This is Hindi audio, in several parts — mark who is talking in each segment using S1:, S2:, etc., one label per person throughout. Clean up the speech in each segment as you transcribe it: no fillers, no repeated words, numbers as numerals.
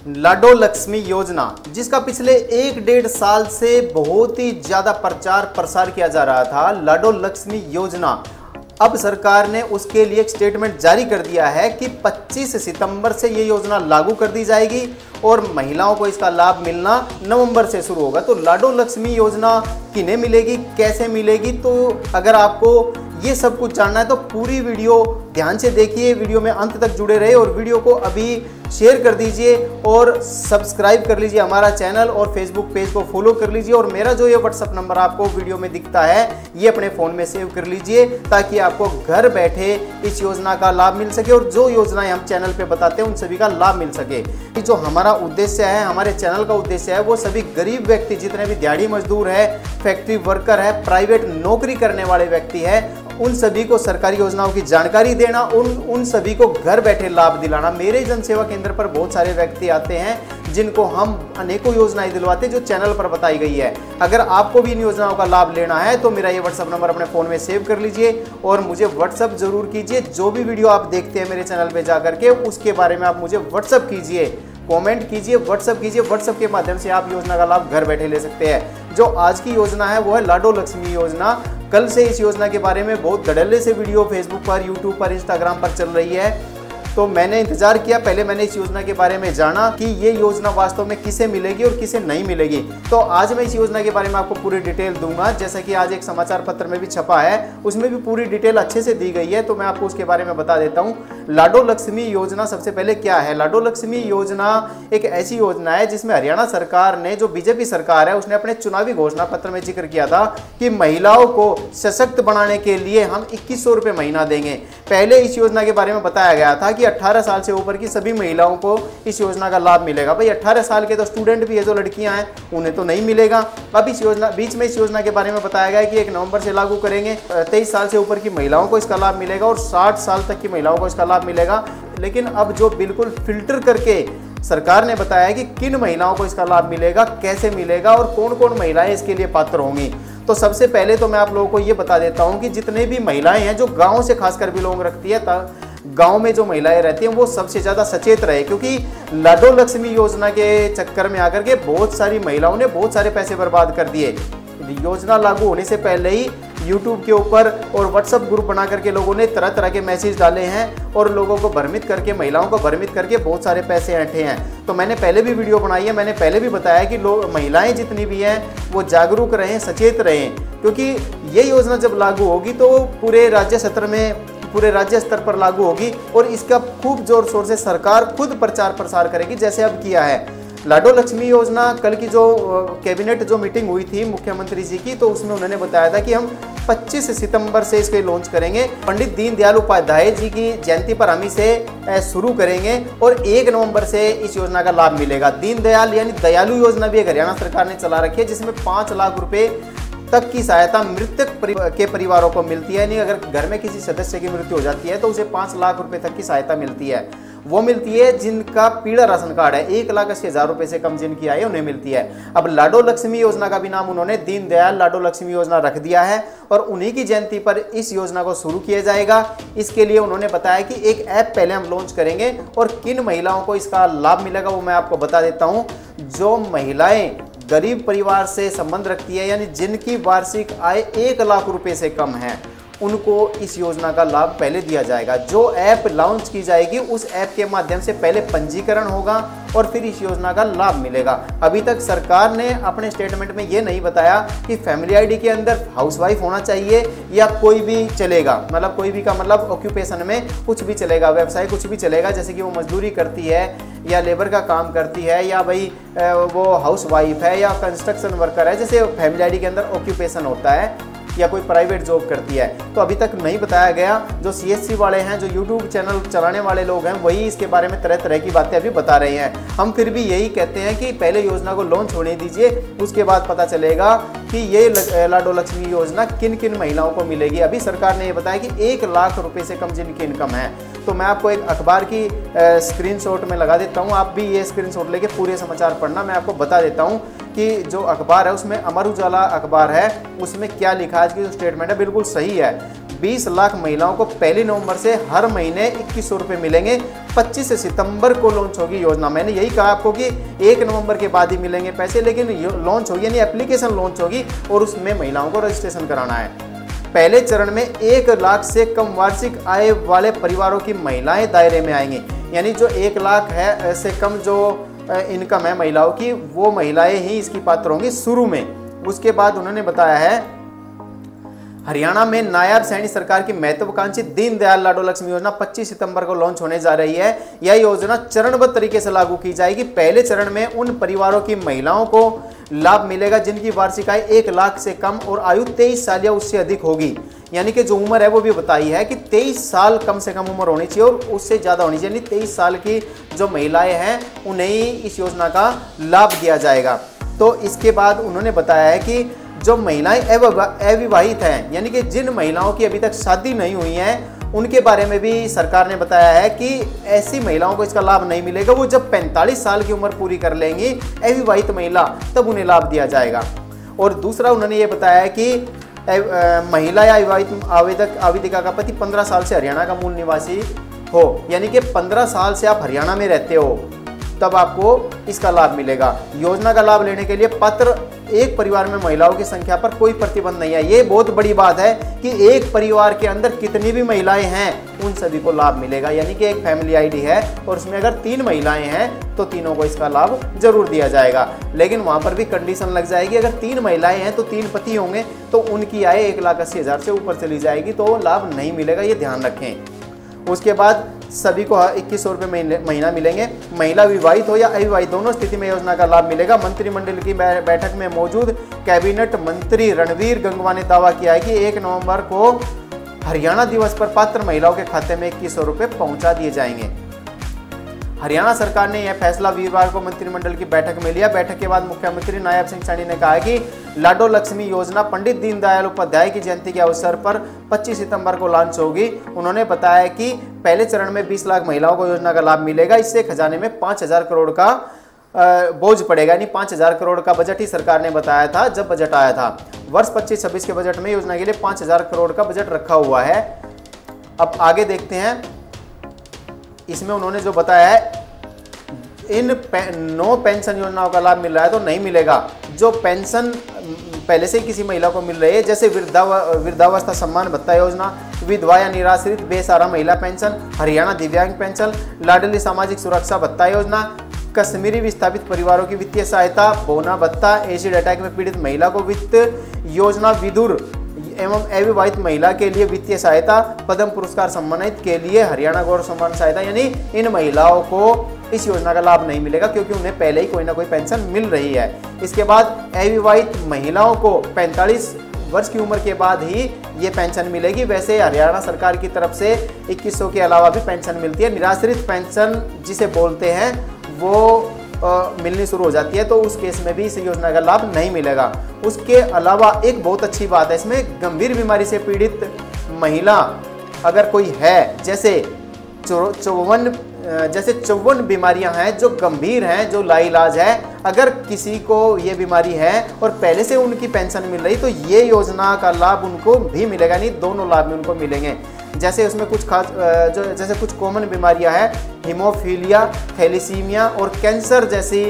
S1: लाडो लक्ष्मी योजना, जिसका पिछले 1-1.5 साल से बहुत ही ज्यादा प्रचार प्रसार किया जा रहा था, लाडो लक्ष्मी योजना, अब सरकार ने उसके लिए एक स्टेटमेंट जारी कर दिया है कि 25 सितंबर से ये योजना लागू कर दी जाएगी और महिलाओं को इसका लाभ मिलना नवंबर से शुरू होगा। तो लाडो लक्ष्मी योजना किन्हें मिलेगी, कैसे मिलेगी, तो अगर आपको ये सब कुछ जानना है तो पूरी वीडियो ध्यान से देखिए, वीडियो में अंत तक जुड़े रहे और वीडियो को अभी शेयर कर दीजिए और सब्सक्राइब कर लीजिए हमारा चैनल और फेसबुक पेज को फॉलो कर लीजिए। और मेरा जो ये व्हाट्सअप नंबर आपको वीडियो में दिखता है ये अपने फ़ोन में सेव कर लीजिए ताकि आपको घर बैठे इस योजना का लाभ मिल सके और जो योजनाएं हम चैनल पे बताते हैं उन सभी का लाभ मिल सके। जो हमारा उद्देश्य है, हमारे चैनल का उद्देश्य है, वो सभी गरीब व्यक्ति, जितने भी दिहाड़ी मजदूर है, फैक्ट्री वर्कर है, प्राइवेट नौकरी करने वाले व्यक्ति है, उन सभी को सरकारी योजनाओं की जानकारी देना, उन सभी को घर बैठे लाभ दिलाना। मेरे जनसेवा केंद्र पर बहुत सारे व्यक्ति आते हैं जिनको हम अनेकों योजनाएं दिलवाते हैं जो चैनल पर बताई गई है। अगर आपको भी इन योजनाओं का लाभ लेना है तो मेरा ये व्हाट्सअप नंबर अपने फ़ोन में सेव कर लीजिए और मुझे व्हाट्सअप जरूर कीजिए। जो भी वीडियो आप देखते हैं मेरे चैनल पर जाकर के उसके बारे में आप मुझे व्हाट्सअप कीजिए, कमेंट कीजिए, व्हाट्सअप कीजिए। व्हाट्सअप के माध्यम से आप योजना का लाभ घर बैठे ले सकते हैं। जो आज की योजना है वो है लाडो लक्ष्मी योजना। कल से इस योजना के बारे में बहुत धड़ल्ले से वीडियो फेसबुक पर, यूट्यूब पर, इंस्टाग्राम पर चल रही है, तो मैंने इंतजार किया, पहले मैंने इस योजना के बारे में जाना कि ये योजना वास्तव में किसे मिलेगी और किसे नहीं मिलेगी। तो आज मैं इस योजना के बारे में आपको पूरी डिटेल दूंगा, जैसा कि आज एक समाचार पत्र में भी छपा है, उसमें भी पूरी डिटेल अच्छे से दी गई है, तो मैं आपको उसके बारे में बता देता हूँ। लाडो लक्ष्मी योजना सबसे पहले क्या है? लाडो लक्ष्मी योजना एक ऐसी योजना है जिसमें हरियाणा सरकार ने, जो बीजेपी सरकार है, उसने अपने चुनावी घोषणा पत्र में जिक्र किया था कि महिलाओं को सशक्त बनाने के लिए हम 2100 रुपये महीना देंगे। पहले इस योजना के बारे में बताया गया था कि 18 साल से ऊपर की सभी महिलाओं को इस योजना का लाभ मिलेगा। भाई 18 साल के तो स्टूडेंट भी है, जो लड़कियां हैं, उन्हें तो नहीं मिलेगा। अब इस योजना बीच में इस योजना के बारे में बताया गया कि 1 नवंबर से लागू करेंगे। 23 साल से ऊपर की महिलाओं को इसका लाभ मिलेगा और 60 साल तक की महिलाओं को इसका लाभ मिलेगा। लेकिन अब जो बिल्कुल फिल्टर करके सरकार ने बताया है कि किन महिलाओं को इसका लाभ मिलेगा, कैसे मिलेगा और कौन कौन महिलाएं इसके लिए पात्र होंगी। तो सबसे पहले तो मैं आप लोगों को ये बता देता हूं कि जितने भी महिलाएं हैं जो गांव से खासकर बिलोंग रखती है, गांव में जो महिलाएं रहती हैं वो सबसे ज़्यादा सचेत रहे, क्योंकि लाडो लक्ष्मी योजना के चक्कर में आकर के बहुत सारी महिलाओं ने बहुत सारे पैसे बर्बाद कर दिए। योजना लागू होने से पहले ही YouTube के ऊपर और WhatsApp ग्रुप बना करके लोगों ने तरह तरह के मैसेज डाले हैं और लोगों को भ्रमित करके, महिलाओं को भ्रमित करके बहुत सारे पैसे ऐंठे हैं। तो मैंने पहले भी वीडियो बनाई है, मैंने पहले भी बताया कि महिलाएं जितनी भी हैं वो जागरूक रहें, सचेत रहें, क्योंकि ये योजना जब लागू होगी तो पूरे राज्य स्तर पर लागू होगी और इसका खूब जोर शोर से सरकार खुद प्रचार प्रसार करेगी, जैसे अब किया है। लाडो लक्ष्मी योजना, कल की जो कैबिनेट जो मीटिंग हुई थी मुख्यमंत्री जी की, तो उसमें उन्होंने बताया था कि हम 25 सितंबर से इसके लॉन्च करेंगे। पंडित दीनदयाल उपाध्याय जी की जयंती पर हम इसे शुरू करेंगे और 1 नवंबर से इस योजना का लाभ मिलेगा। दीनदयाल यानी दयालु योजना भी एक हरियाणा सरकार ने चला रखी है, जिसमें 5 लाख रुपए तक की सहायता मृतक के परिवारों को मिलती है। नहीं, अगर घर में किसी सदस्य की मृत्यु हो जाती है तो उसे 5 लाख रुपए तक की सहायता मिलती है। वो मिलती है जिनका पीला राशन कार्ड है, 1,80,000 रुपए से कम जिनकी आय उन्हें मिलती है। अब लाडो लक्ष्मी योजना का भी नाम उन्होंने दीनदयाल लाडो लक्ष्मी योजना रख दिया है और उन्हीं की जयंती पर इस योजना को शुरू किया जाएगा। इसके लिए उन्होंने बताया कि एक ऐप पहले हम लॉन्च करेंगे और किन महिलाओं को इसका लाभ मिलेगा वो मैं आपको बता देता हूँ। जो महिलाएं गरीब परिवार से संबंध रखती है, यानी जिनकी वार्षिक आय 1 लाख रुपए से कम है, उनको इस योजना का लाभ पहले दिया जाएगा। जो ऐप लॉन्च की जाएगी उस ऐप के माध्यम से पहले पंजीकरण होगा और फिर इस योजना का लाभ मिलेगा। अभी तक सरकार ने अपने स्टेटमेंट में ये नहीं बताया कि फैमिली आईडी के अंदर हाउसवाइफ होना चाहिए या कोई भी चलेगा, मतलब कोई भी का मतलब ऑक्यूपेशन में कुछ भी चलेगा, व्यवसाय कुछ भी चलेगा, जैसे कि वो मजदूरी करती है या लेबर का काम करती है या भाई वो हाउसवाइफ है या कंस्ट्रक्शन वर्कर है, जैसे फैमिली आईडी के अंदर ऑक्यूपेशन होता है, या कोई प्राइवेट जॉब करती है। तो अभी तक नहीं बताया गया। जो CSC वाले हैं, जो YouTube चैनल चलाने वाले लोग हैं, वही इसके बारे में तरह तरह की बातें अभी बता रहे हैं। हम फिर भी यही कहते हैं कि पहले योजना को लॉन्च होने दीजिए, उसके बाद पता चलेगा कि ये लाडो लक्ष्मी योजना किन किन महिलाओं को मिलेगी। अभी सरकार ने ये बताया कि 1 लाख रुपए से कम जिनकी इनकम है। तो मैं आपको एक अखबार की स्क्रीनशॉट में लगा देता हूँ, आप भी ये स्क्रीनशॉट लेके पूरे समाचार पढ़ना। मैं आपको बता देता हूँ कि जो अखबार है उसमें अमर उजाला अखबार है, उसमें क्या लिखा है, जो स्टेटमेंट है बिल्कुल सही है। 20 लाख महिलाओं को 1 नवंबर से हर महीने 2100 रुपये मिलेंगे। 25 सितंबर को लॉन्च होगी योजना। मैंने यही कहा आपको कि 1 नवंबर के बाद ही मिलेंगे पैसे, लेकिन लॉन्च होगी यानी एप्लीकेशन लॉन्च होगी और उसमें महिलाओं को रजिस्ट्रेशन कराना है। पहले चरण में 1 लाख से कम वार्षिक आय वाले परिवारों की महिलाएं दायरे में आएंगी, यानी जो 1 लाख है से कम जो इनकम है महिलाओं की, वो महिलाएं ही इसकी पात्र होंगी शुरू में। उसके बाद उन्होंने बताया है हरियाणा में नायब सैनी सरकार की महत्वाकांक्षी दीनदयाल लाडो लक्ष्मी योजना 25 सितंबर को लॉन्च होने जा रही है। यह योजना चरणबद्ध तरीके से लागू की जाएगी। पहले चरण में उन परिवारों की महिलाओं को लाभ मिलेगा जिनकी वार्षिक आय 1 लाख से कम और आयु 23 साल या उससे अधिक होगी, यानी कि जो उम्र है वो भी बताई है कि 23 साल कम से कम उम्र होनी चाहिए और उससे ज़्यादा होनी चाहिए, यानी 23 साल की जो महिलाएं हैं उन्हें ही इस योजना का लाभ दिया जाएगा। तो इसके बाद उन्होंने बताया है कि जो महिलाएं अविवाहित हैं, यानी कि जिन महिलाओं की अभी तक शादी नहीं हुई है, उनके बारे में भी सरकार ने बताया है कि ऐसी महिलाओं को इसका लाभ नहीं मिलेगा। वो जब 45 साल की उम्र पूरी कर लेंगी अविवाहित महिला, तब उन्हें लाभ दिया जाएगा। और दूसरा उन्होंने ये बताया है कि महिला या अविवाहित आवेदिका का पति 15 साल से हरियाणा का मूल निवासी हो, यानी कि 15 साल से आप हरियाणा में रहते हो तब आपको इसका लाभ मिलेगा। योजना का लाभ लेने के लिए पात्र एक परिवार में महिलाओं की संख्या पर कोई प्रतिबंध नहीं है। ये बहुत बड़ी बात है कि एक परिवार के अंदर कितनी भी महिलाएं हैं उन सभी को लाभ मिलेगा, यानी कि एक फैमिली आईडी है और उसमें अगर 3 महिलाएं हैं तो तीनों को इसका लाभ जरूर दिया जाएगा। लेकिन वहां पर भी कंडीशन लग जाएगी, अगर 3 महिलाएं हैं तो 3 पति होंगे तो उनकी आय 1,80,000 से ऊपर चली जाएगी तो लाभ नहीं मिलेगा, ये ध्यान रखें। उसके बाद सभी को 2100 रुपये महीना मिलेंगे। महिला विवाहित हो या अविवाहित दोनों स्थिति में योजना का लाभ मिलेगा। मंत्रिमंडल की बैठक में मौजूद कैबिनेट मंत्री रणवीर गंगवा ने दावा किया है कि 1 नवंबर को हरियाणा दिवस पर पात्र महिलाओं के खाते में 2100 रुपये पहुंचा दिए जाएंगे। हरियाणा सरकार ने यह फैसला वीरवार को मंत्रिमंडल की बैठक में लिया। बैठक के बाद मुख्यमंत्री नायब सिंह सैनी ने कहा कि लाडो लक्ष्मी योजना पंडित दीनदयाल उपाध्याय की जयंती के अवसर पर 25 सितंबर को लॉन्च होगी। उन्होंने बताया कि पहले चरण में 20 लाख महिलाओं को योजना का लाभ मिलेगा। इससे खजाने में 5,000 करोड़ का बोझ पड़ेगा, यानी 5,000 करोड़ का बजट ही सरकार ने बताया था जब बजट आया था। वर्ष 25-26 के बजट में योजना के लिए 5,000 करोड़ का बजट रखा हुआ है। अब आगे देखते हैं, इसमें उन्होंने जो बताया है इन 9 पेंशन योजनाओं का लाभ मिल रहा है तो नहीं मिलेगा। जो पेंशन पहले से ही किसी महिला को मिल रही है, जैसे वृद्धावस्था सम्मान भत्ता योजना, विधवा या निराश्रित बेसहारा महिला पेंशन, हरियाणा दिव्यांग पेंशन, लाडली सामाजिक सुरक्षा भत्ता योजना, कश्मीरी विस्थापित परिवारों की वित्तीय सहायता, बोना भत्ता, एसिड अटैक में पीड़ित महिला को वित्त योजना, विधुर एवं अविवाहित महिला के लिए वित्तीय सहायता, पद्म पुरस्कार सम्मानित के लिए हरियाणा गौरव सम्मान सहायता, यानी इन महिलाओं को इस योजना का लाभ नहीं मिलेगा क्योंकि उन्हें पहले ही कोई ना कोई पेंशन मिल रही है। इसके बाद अविवाहित महिलाओं को 45 वर्ष की उम्र के बाद ही ये पेंशन मिलेगी। वैसे हरियाणा सरकार की तरफ से 2100 के अलावा भी पेंशन मिलती है। निराश्रित पेंशन जिसे बोलते हैं वो मिलनी शुरू हो जाती है, तो उस केस में भी इस योजना का लाभ नहीं मिलेगा। उसके अलावा एक बहुत अच्छी बात है इसमें, गंभीर बीमारी से पीड़ित महिला अगर कोई है, जैसे 54 बीमारियां हैं जो गंभीर हैं, जो लाइलाज है, अगर किसी को ये बीमारी है और पहले से उनकी पेंशन मिल रही तो ये योजना का लाभ उनको भी मिलेगा, नहीं दोनों लाभ भी उनको मिलेंगे। जैसे उसमें कुछ खास जैसे कुछ कॉमन बीमारियां हैं, हीमोफीलिया, थैलीसीमिया और कैंसर जैसी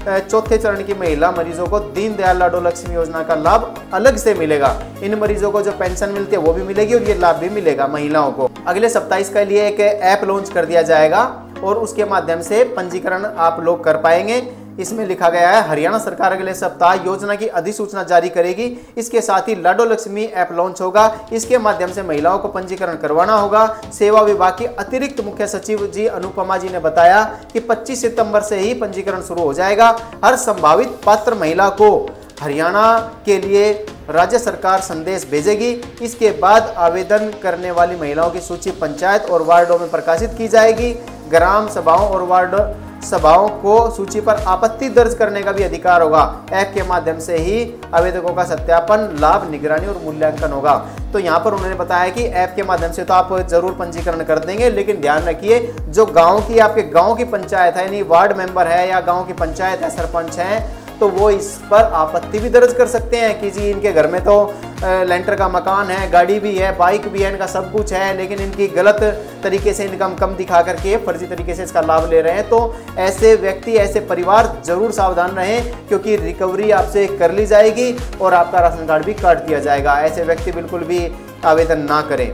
S1: चौथे चरण की महिला मरीजों को दीनदयाल लाडो लक्ष्मी योजना का लाभ अलग से मिलेगा। इन मरीजों को जो पेंशन मिलती है वो भी मिलेगी और ये लाभ भी मिलेगा महिलाओं को। अगले सप्ताह इसके लिए एक ऐप लॉन्च कर दिया जाएगा और उसके माध्यम से पंजीकरण आप लोग कर पाएंगे। इसमें लिखा गया है हरियाणा सरकार अगले सप्ताह योजना की अधिसूचना जारी करेगी। इसके साथ ही लाडो लक्ष्मी ऐप लॉन्च होगा। इसके माध्यम से महिलाओं को पंजीकरण करवाना होगा। सेवा विभाग की अतिरिक्त मुख्य सचिव जी अनुपमा जी ने बताया कि 25 सितंबर से ही पंजीकरण शुरू हो जाएगा। हर संभावित पात्र महिला को हरियाणा के लिए राज्य सरकार संदेश भेजेगी। इसके बाद आवेदन करने वाली महिलाओं की सूची पंचायत और वार्डों में प्रकाशित की जाएगी। ग्राम सभाओं और वार्ड सभाओं को सूची पर आपत्ति दर्ज करने का भी अधिकार होगा। ऐप के माध्यम से ही आवेदकों का सत्यापन, लाभ, निगरानी और मूल्यांकन होगा। तो यहाँ पर उन्होंने बताया कि ऐप के माध्यम से तो आप जरूर पंजीकरण कर देंगे, लेकिन ध्यान रखिए जो गांव की आपके गांव की पंचायत है, यानी वार्ड मेंबर है या गांव की पंचायत है, सरपंच है, तो वो इस पर आपत्ति भी दर्ज कर सकते हैं कि जी इनके घर में तो लेंटर का मकान है, गाड़ी भी है, बाइक भी है, इनका सब कुछ है, लेकिन इनकी गलत तरीके से इनकम कम दिखा करके फर्जी तरीके से इसका लाभ ले रहे हैं। तो ऐसे व्यक्ति, ऐसे परिवार जरूर सावधान रहें, क्योंकि रिकवरी आपसे कर ली जाएगी और आपका राशन कार्ड भी काट दिया जाएगा। ऐसे व्यक्ति बिल्कुल भी आवेदन ना करें।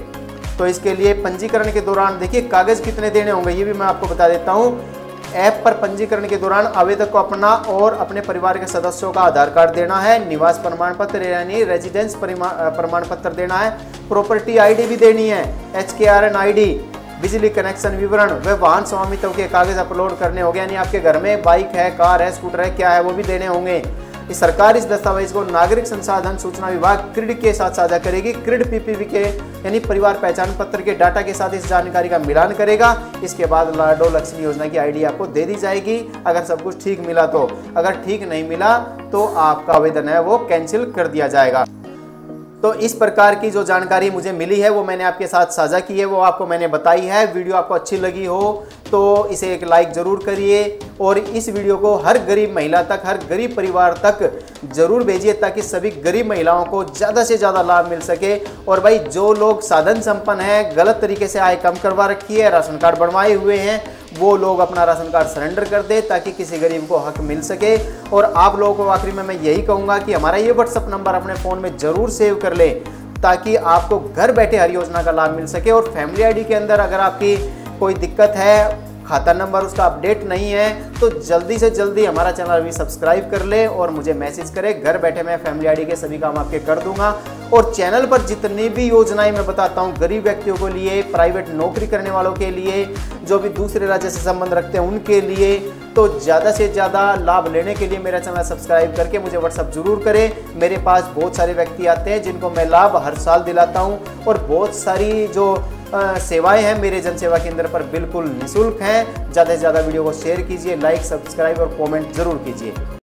S1: तो इसके लिए पंजीकरण के दौरान देखिए कागज़ कितने देने होंगे ये भी मैं आपको बता देता हूँ। ऐप पर पंजीकरण के दौरान आवेदक को अपना और अपने परिवार के सदस्यों का आधार कार्ड देना है, निवास प्रमाण पत्र यानी रेजिडेंस प्रमाण पत्र देना है, प्रॉपर्टी आईडी भी देनी है, HKRN आईडी, बिजली कनेक्शन विवरण व वाहन स्वामित्व के कागज अपलोड करने होंगे, यानी आपके घर में बाइक है, कार है, स्कूटर है, क्या है वो भी देने होंगे। सरकार इस दस्तावेज को नागरिक संसाधन सूचना विभाग क्रिड के साथ साझा करेगी। क्रिड PPV के यानी परिवार पहचान पत्र के डाटा के साथ इस जानकारी का मिलान करेगा। इसके बाद लाडो लक्ष्मी योजना की आईडी आपको दे दी जाएगी, अगर सब कुछ ठीक मिला तो। अगर ठीक नहीं मिला तो आपका आवेदन है वो कैंसिल कर दिया जाएगा। तो इस प्रकार की जो जानकारी मुझे मिली है वो मैंने आपके साथ साझा की है, वो आपको मैंने बताई है। वीडियो आपको अच्छी लगी हो तो इसे एक लाइक ज़रूर करिए और इस वीडियो को हर गरीब महिला तक, हर गरीब परिवार तक ज़रूर भेजिए, ताकि सभी गरीब महिलाओं को ज़्यादा से ज़्यादा लाभ मिल सके। और भाई जो लोग साधन संपन्न हैं, गलत तरीके से आय कम करवा रखी है, राशन कार्ड बनवाए हुए हैं, वो लोग अपना राशन कार्ड सरेंडर कर दे ताकि किसी गरीब को हक मिल सके। और आप लोगों को आखिरी में मैं यही कहूँगा कि हमारा ये व्हाट्सअप नंबर अपने फ़ोन में ज़रूर सेव कर ले, ताकि आपको घर बैठे हर योजना का लाभ मिल सके। और फैमिली आईडी के अंदर अगर आपकी कोई दिक्कत है, खाता नंबर उसका अपडेट नहीं है, तो जल्दी से जल्दी हमारा चैनल अभी सब्सक्राइब कर ले और मुझे मैसेज करें। घर बैठे मैं फैमिली आईडी के सभी काम आपके कर दूंगा। और चैनल पर जितनी भी योजनाएं मैं बताता हूं, गरीब व्यक्तियों के लिए, प्राइवेट नौकरी करने वालों के लिए, जो भी दूसरे राज्य से संबंध रखते हैं उनके लिए, तो ज़्यादा से ज़्यादा लाभ लेने के लिए मेरा चैनल सब्सक्राइब करके मुझे व्हाट्सअप जरूर करें। मेरे पास बहुत सारे व्यक्ति आते हैं जिनको मैं लाभ हर साल दिलाता हूँ, और बहुत सारी जो सेवाएं हैं मेरे जन सेवा केंद्र पर बिल्कुल निःशुल्क हैं। ज़्यादा से ज़्यादा वीडियो को शेयर कीजिए, लाइक, सब्सक्राइब और कमेंट जरूर कीजिए।